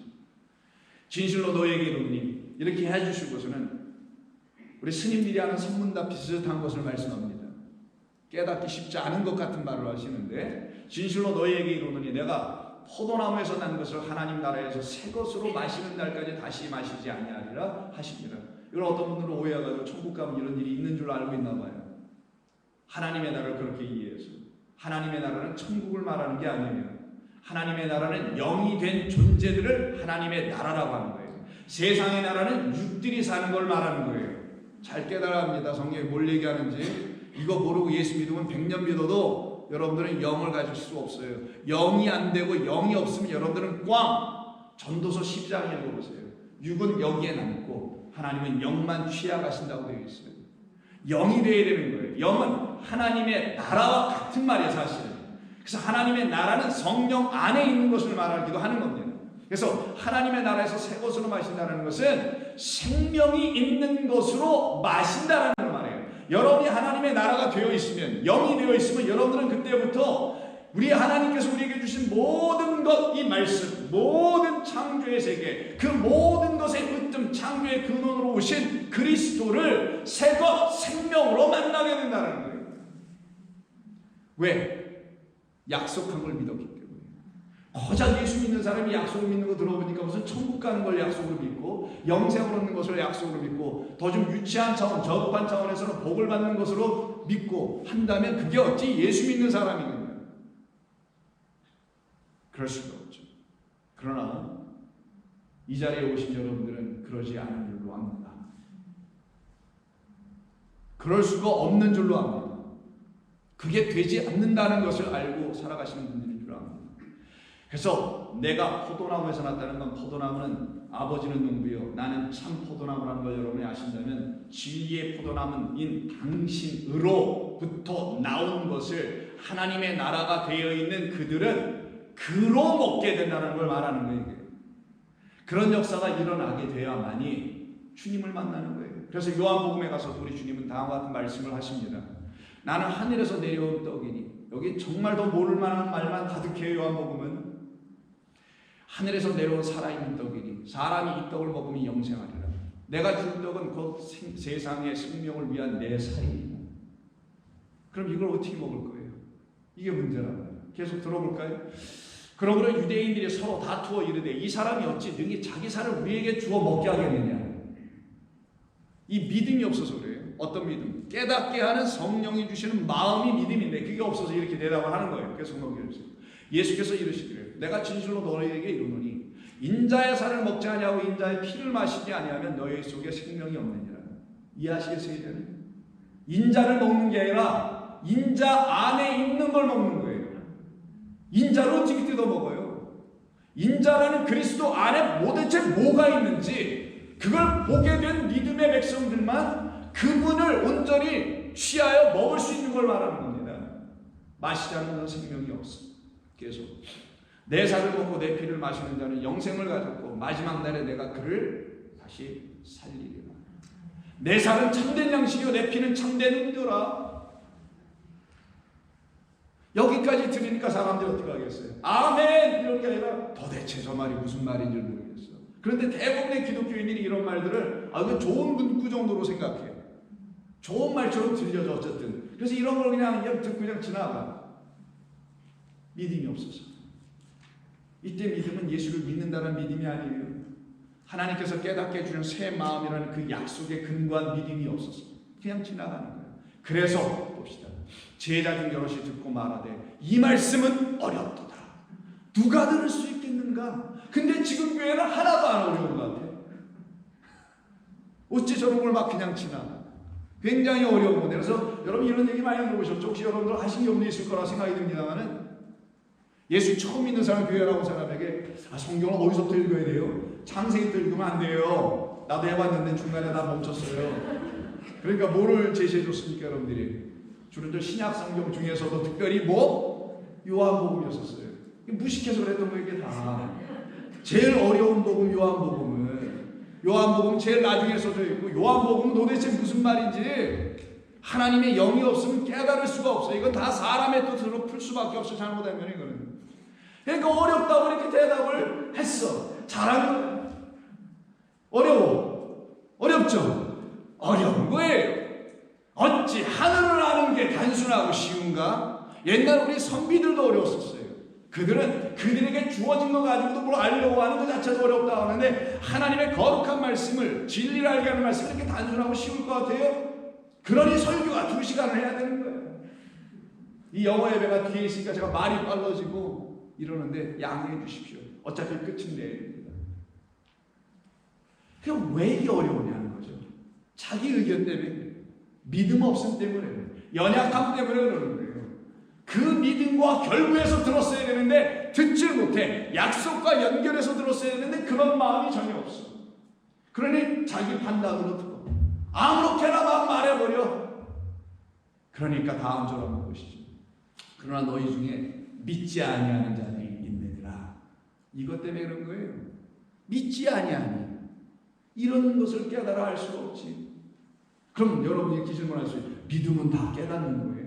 진실로 너에게 이르노니, 이렇게 해주실 것은 우리 스님들이 하는 선문답 비슷한 것을 말씀합니다. 깨닫기 쉽지 않은 것 같은 말을 하시는데, 진실로 너희에게 이르노니 내가 포도나무에서 난 것을 하나님 나라에서 새 것으로 마시는 날까지 다시 마시지 아니하리라 하십니다. 이걸 어떤 분들은 오해해가지고 천국 가면 이런 일이 있는 줄 알고 있나 봐요. 하나님의 나라를 그렇게 이해해서, 하나님의 나라는 천국을 말하는 게 아니에요. 하나님의 나라는 영이 된 존재들을 하나님의 나라라고 하는 거예요. 세상의 나라는 육들이 사는 걸 말하는 거예요. 잘 깨달아야 합니다. 성경이 뭘 얘기하는지. 이거 모르고 예수 믿으면 100년 믿어도 여러분들은 영을 가질 수 없어요. 영이 안 되고 영이 없으면 여러분들은 꽝! 전도서 10장 읽어보세요. 육은 여기에 남고 하나님은 영만 취하가신다고 되어 있어요. 영이 되어야 되는 거예요. 영은 하나님의 나라와 같은 말이에요, 사실은. 그래서 하나님의 나라는 성령 안에 있는 것을 말하기도 하는 겁니다. 그래서 하나님의 나라에서 새 것으로 마신다는 것은 생명이 있는 것으로 마신다는 말이에요. 여러분이 하나님의 나라가 되어 있으면, 영이 되어 있으면 여러분들은 그때부터 우리 하나님께서 우리에게 주신 모든 것, 이 말씀, 모든 창조의 세계, 그 모든 것의 으뜸, 창조의 근원으로 오신 그리스도를 새것, 생명으로 만나게 된다는 거예요. 왜? 약속한 걸 믿었기 때문에. 고작 예수 믿는 사람이 약속을 믿는 거 들어보니까 무슨 천국 가는 걸 약속으로 믿고 영생을 얻는 것을 약속으로 믿고 더 좀 유치한 차원, 저급한 차원에서는 복을 받는 것으로 믿고 한다면 그게 어찌 예수 믿는 사람이겠냐. 그럴 수가 없죠. 그러나 이 자리에 오신 여러분들은 그러지 않은 줄로 압니다. 그럴 수가 없는 줄로 압니다. 그게 되지 않는다는 것을 알고 살아가시는 분들인 줄 압니다. 그래서 내가 포도나무에서 났다는 건 포도나무는 아버지는 농부요 나는 참 포도나무라는 걸 여러분이 아신다면 진리의 포도나무인 당신으로부터 나온 것을 하나님의 나라가 되어 있는 그들은 그로 먹게 된다는 걸 말하는 거예요. 그런 역사가 일어나게 되어야만이 주님을 만나는 거예요. 그래서 요한복음에 가서 우리 주님은 다음과 같은 말씀을 하십니다. 나는 하늘에서 내려온 떡이니, 여기 정말 더 모를 만한 말만 가득해요. 요한복음은 하늘에서 내려온 살아있는 떡이니 사람이 이 떡을 먹으면 영생하리라. 내가 줄 떡은 곧 세상의 생명을 위한 내 살이니라. 그럼 이걸 어떻게 먹을 거예요? 이게 문제란 말이에요. 계속 들어볼까요? 그러므로 유대인들이 서로 다투어 이르되 이 사람이 어찌 능히 자기 살을 우리에게 주어 먹게 하겠느냐. 이 믿음이 없어서 그래요. 어떤 믿음? 깨닫게 하는 성령이 주시는 마음이 믿음인데 그게 없어서 이렇게 대답을 하는 거예요. 계속 넘겨주세요. 예수께서 이르시기를 내가 진실로 너희에게 이르노니 인자의 살을 먹지 아니하고 인자의 피를 마시지 아니하면 너희 속에 생명이 없느니라. 이해하시겠어요? 이제는? 인자를 먹는 게 아니라 인자 안에 있는 걸 먹는 거예요. 인자를 어떻게 뜯어 먹어요? 인자라는 그리스도 안에 도대체 뭐가 있는지 그걸 보게 된 믿음의 백성들만 그분을 온전히 취하여 먹을 수 있는 걸 말하는 겁니다. 마시지 않는 건 생명이 없어. 계속 내 살을 먹고 내 피를 마시는 자는 영생을 가졌고 마지막 날에 내가 그를 다시 살리리라. 내 살은 참된 양식이요 내 피는 참된 음료라. 여기까지 들으니까 사람들이 어떻게 하겠어요? 아멘! 이런 게 아니라 도대체 저 말이 무슨 말인지 모르겠어. 그런데 대부분의 기독교인들이 이런 말들을 이거 좋은 문구 정도로 생각해요. 좋은 말처럼 들려져 어쨌든. 그래서 이런 걸 그냥 듣고 그냥 지나가. 믿음이 없어서. 이때 믿음은 예수를 믿는다는 믿음이 아니에요. 하나님께서 깨닫게 해주는 새 마음이라는 그 약속에 근거한 믿음이 없어서 그냥 지나가는 거예요. 그래서 봅시다. 제자 중 여럿이 듣고 말하되 이 말씀은 어렵도다. 누가 들을 수 있겠는가? 근데 지금 교회는 하나도 안 어려운 것 같아. 어찌 저런 걸 막 그냥 지나가. 굉장히 어려운 건데. 그래서 여러분 이런 얘기 많이 들어보셨죠? 혹시 여러분들 하신 경험이 있을 거라 생각이 듭니다만은 예수 처음 믿는 사람, 교회 나온 사람에게 성경을 어디서부터 읽어야 돼요? 창세기부터 읽으면 안 돼요. 나도 해봤는데 중간에 다 멈췄어요. 그러니까 뭐를 제시해 줬습니까 여러분들이? 주로 신약 성경 중에서도 특별히 요한복음이었었어요. 무식해서 그랬던 거 이게 다. 제일 어려운 복음 요한복음 제일 나중에 써져 있고 요한복음은 도대체 무슨 말인지 하나님의 영이 없으면 깨달을 수가 없어요. 이건 다 사람의 뜻으로 풀 수밖에 없어. 잘못하면 이거는. 그러니까 어렵다고 이렇게 대답을 했어. 잘한 거예요. 어렵죠? 어려운 거예요. 어찌 하늘을 아는 게 단순하고 쉬운가? 옛날 우리 선비들도 어려웠었어요. 그들에게 주어진 거 가지고도 뭘 알려고 하는 것 자체도 어렵다고 하는데 하나님의 거룩한 말씀을 진리를 알게 하는 말씀이 이렇게 단순하고 쉬울 것 같아요? 그러니 설교가 2시간을 해야 되는 거예요. 이 영어 예배가 뒤에 있으니까 제가 말이 빨라지고 이러는데 양해해 주십시오. 어차피 끝은 내일입니다. 그럼 왜 이게 어려우냐는 거죠. 자기 의견 때문에, 믿음 없음 때문에, 연약함 때문에 그러는 거예요. 그 믿음과 결부해서 들었어야 되는데 듣지 못해. 약속과 연결해서 들었어야 되는데 그런 마음이 전혀 없어. 그러니 자기 판단으로 듣고 아무렇게나 막 말해버려. 그러니까 다음 절 한번 보시죠. 그러나 너희 중에 믿지 아니하는 자들이 있느니라. 이것 때문에 그런 거예요. 믿지 아니하니 이런 것을 깨달아 할 수가 없지. 그럼 여러분이 이렇게 질문할 수 있어요. 믿음은 다 깨닫는 거예요.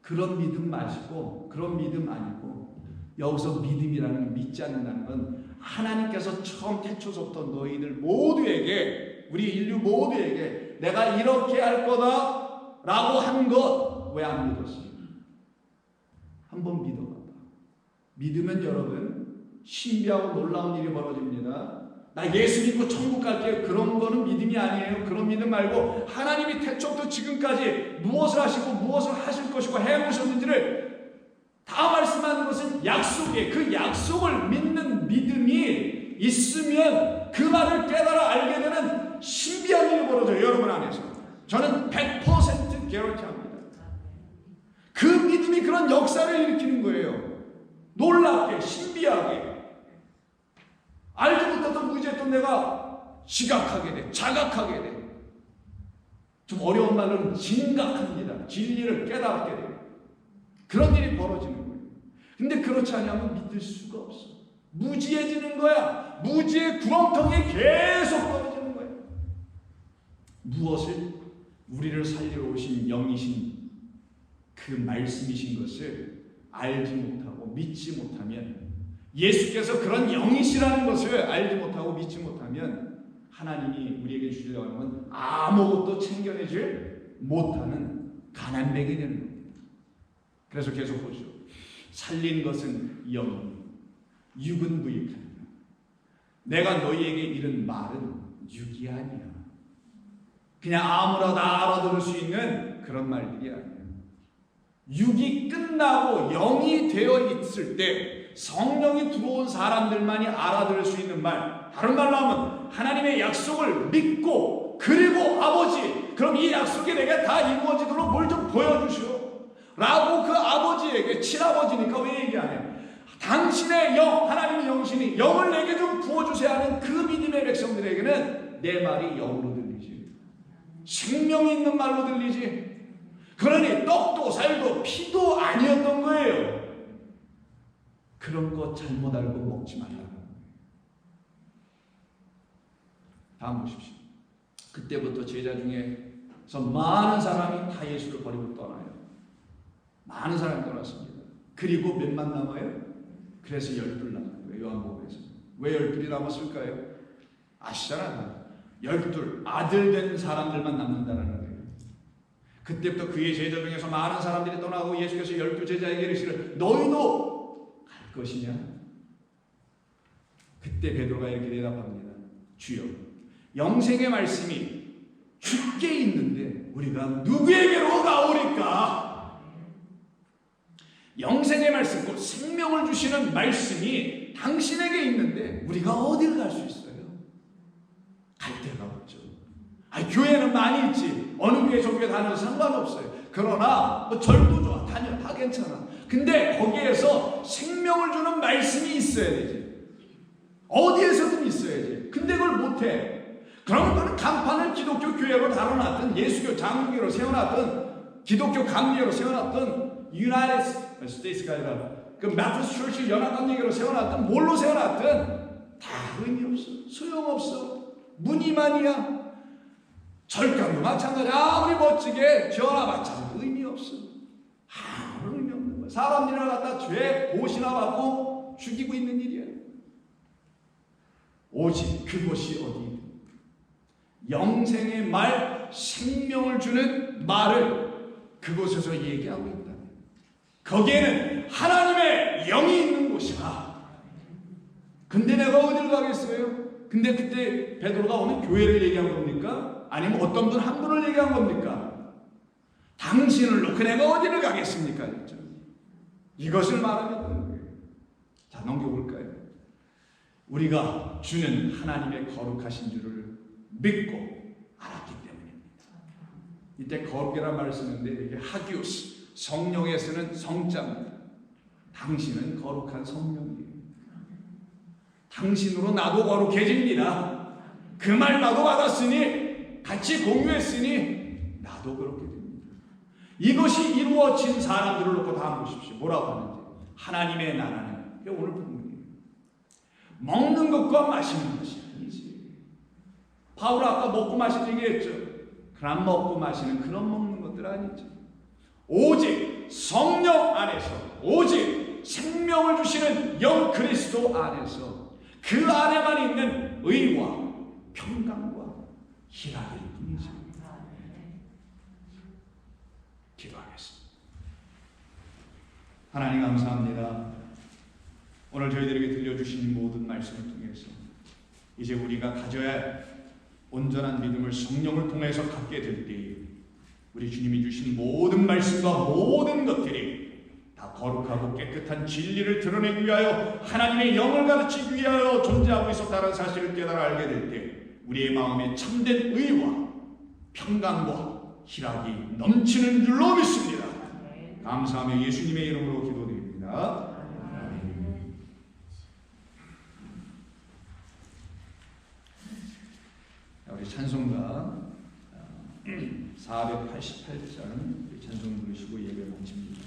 그런 믿음 마시고 그런 믿음 아니고 여기서 믿음이라는 믿지 않는다는 건 하나님께서 처음 태초부터 너희들 모두에게 우리 인류 모두에게 내가 이렇게 할 거다 라고 한 것 왜 안 믿었어요? 한번 믿어봐봐. 믿으면 여러분 신비하고 놀라운 일이 벌어집니다. 나 예수 믿고 천국 갈게요. 그런 거는 믿음이 아니에요. 그런 믿음 말고 하나님이 태초부터 지금까지 무엇을 하시고 무엇을 하실 것이고 해오셨는지를 다 말씀하는 것은 약속이에요. 그 약속을 믿는 믿음이 있으면 그 말을 깨달아 알게 되는 신비한 일이 벌어져요. 여러분 안에서. 저는 100% 개런티합니다. 그 믿음이 그런 역사를 일으키는 거예요. 놀랍게 신비하게. 알지 못했던 무지했던 내가 지각하게 돼. 자각하게 돼. 좀 어려운 말로는 진각합니다. 진리를 깨닫게 돼. 그런 일이 벌어지는 거예요. 근데 그렇지 않으면 믿을 수가 없어. 무지해지는 거야. 무지의 구렁텅이 계속 벌어지는 거야. 무엇을? 우리를 살리러 오신 영이신 그 말씀이신 것을 알지 못하고 믿지 못하면, 예수께서 그런 영이시라는 것을 알지 못하고 믿지 못하면 하나님이 우리에게 주려고 하는 건 아무것도 챙겨내질 못하는 가난뱅이 되는 겁니다. 그래서 계속 보죠. 살린 것은 영이, 육은 무익하니라. 내가 너희에게 이른 말은 육이 아니야. 그냥 아무나 다 알아들을 수 있는 그런 말들이 아니야. 육이 끝나고 영이 되어 있을 때 성령이 들어온 사람들만이 알아들을 수 있는 말, 다른 말로 하면 하나님의 약속을 믿고, 그리고 아버지, 그럼 이 약속이 내게 다 이루어지도록 뭘 좀 보여주시오 라고 그 아버지에게, 친아버지니까 왜 얘기 안 해? 당신의 영, 하나님의 영신이 영을 내게 좀 부어주세요 하는 그 믿음의 백성들에게는 내 말이 영으로 들리지, 생명이 있는 말로 들리지. 그러니 떡도 살도 피도 아니었던 거예요. 그런 거 잘못 알고 먹지 말라는 거예요. 다음 보십시오. 그때부터 제자 중에서 많은 사람이 다 예수를 버리고 떠나요. 많은 사람이 떠났습니다. 그리고 몇만 남아요? 그래서 12 남은 거예요. 요한복음에서. 왜 12이 남았을까요? 아시잖아요. 12 아들 된 사람들만 남는다는 거예요. 그때부터 그의 제자 중에서 많은 사람들이 떠나고 예수께서 12 제자에게 이르시기를 너희도 갈 것이냐? 그때 베드로가 이렇게 대답합니다. 주여, 영생의 말씀이 주께 있는데 우리가 누구에게로 가오리까? 영생의 말씀, 곧 생명을 주시는 말씀이 당신에게 있는데 우리가 어디를 갈 수 있어요? 갈 데가 없죠. 교회는 많이 있지. 어느 교회 저 교회 다녀도 상관없어요. 그러나 뭐 절도 좋아, 다녀, 다 괜찮아. 근데 거기에서 생명을 주는 말씀이 있어야 되지. 어디에서든 있어야지. 근데 그걸 못해. 그러면 그는 간판을 기독교 교회로 달아놨든 예수교 장로교로 세워놨든 기독교 강교로 세워놨든 유나이티드 스테이트가 아니라 그 메시스 처치 연합강대교로 세워놨든 뭘로 세워놨든 다 의미 없어. 소용없어. 무늬만이야. 절강도 마찬가지야. 아무리 멋지게 지어놔봤자 의미 없어. 아무 의미 없는 거야. 사람들이나 갖다 죄 보시나 받고 죽이고 있는 일이야. 오직 그것이 어디? 영생의 말, 생명을 주는 말을 그곳에서 얘기하고 있다. 거기에는 하나님의 영이 있는 곳이야. 근데 내가 어디를 가겠어요? 근데 그때 베드로가 오늘 교회를 얘기한 겁니까? 아니면 어떤 분 한 분을 얘기한 겁니까? 당신을 놓고 내가 어디를 가겠습니까? 그렇죠? 이것을 말하는 거예요. 자, 넘겨볼까요? 우리가 주는 하나님의 거룩하신 줄을 믿고 알았기 때문입니다. 이때 거룩이라는 말을 쓰는데 이게 하기오스, 성령에 쓰는 성자입니다. 당신은 거룩한 성령이에요. 당신으로 나도 거룩해집니다. 그 말 나도 받았으니, 같이 공유했으니 나도 그렇게 됩니다. 이것이 이루어진 사람들을 놓고 다 보십시오. 뭐라고 하는지. 하나님의 나라는, 이게 오늘 본문이에요. 먹는 것과 마시는 것이 아니지. 바울 아까 먹고 마시는 얘기했죠. 그럼 먹고 마시는 그런 먹는 것들 아니지. 오직 성령 안에서, 오직 생명을 주시는 영 그리스도 안에서 그 안에만 있는 의와 평강과 희락일 뿐이지. 기도하겠습니다. 하나님 감사합니다. 오늘 저희들에게 들려주신 모든 말씀을 통해서 이제 우리가 가져야 할 온전한 믿음을 성령을 통해서 갖게 될 때에 우리 주님이 주신 모든 말씀과 모든 것들이 다 거룩하고 깨끗한 진리를 드러내기 위하여 하나님의 영을 가르치기 위하여 존재하고 있었다는 사실을 깨달아 알게 될 때 우리의 마음에 참된 의와 평강과 희락이 넘치는 줄로 믿습니다. 감사하며 예수님의 이름으로 기도드립니다. 우리 찬송가 488장 찬송 부르시고 예배 마칩니다.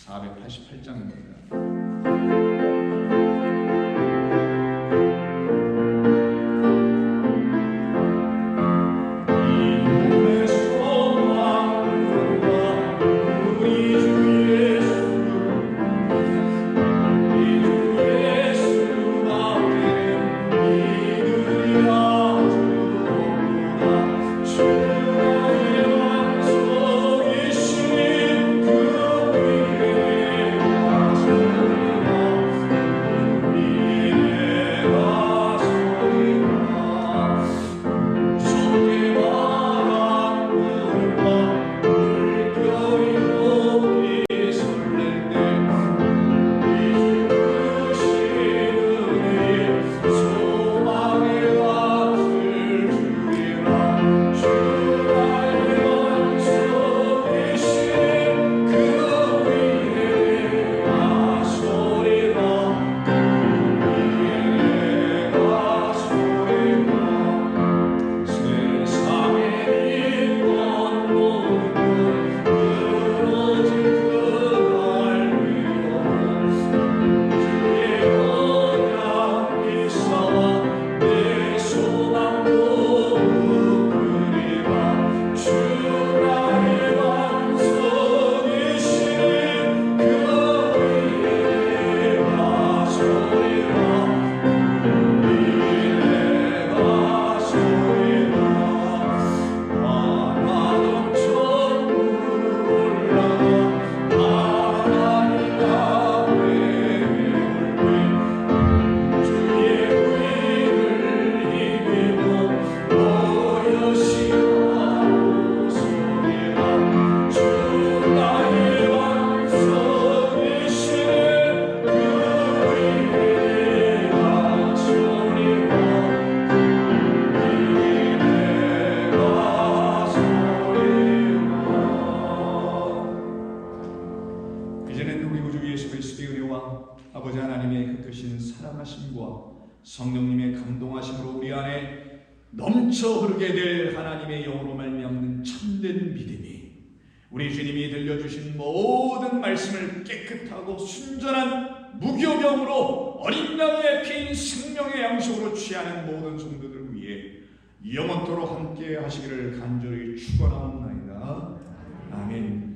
488장입니다. 아버지 하나님의 그 크신 사랑하심과 성령님의 감동하심으로 우리 안에 넘쳐 흐르게 될 하나님의 영으로 말미암는 참된 믿음이 우리 주님이 들려주신 모든 말씀을 깨끗하고 순전한 무교병으로 어린 양의 피인 생명의 양식으로 취하는 모든 성도들을 위해 영원토록 함께 하시기를 간절히 축원하옵나이다. 아멘.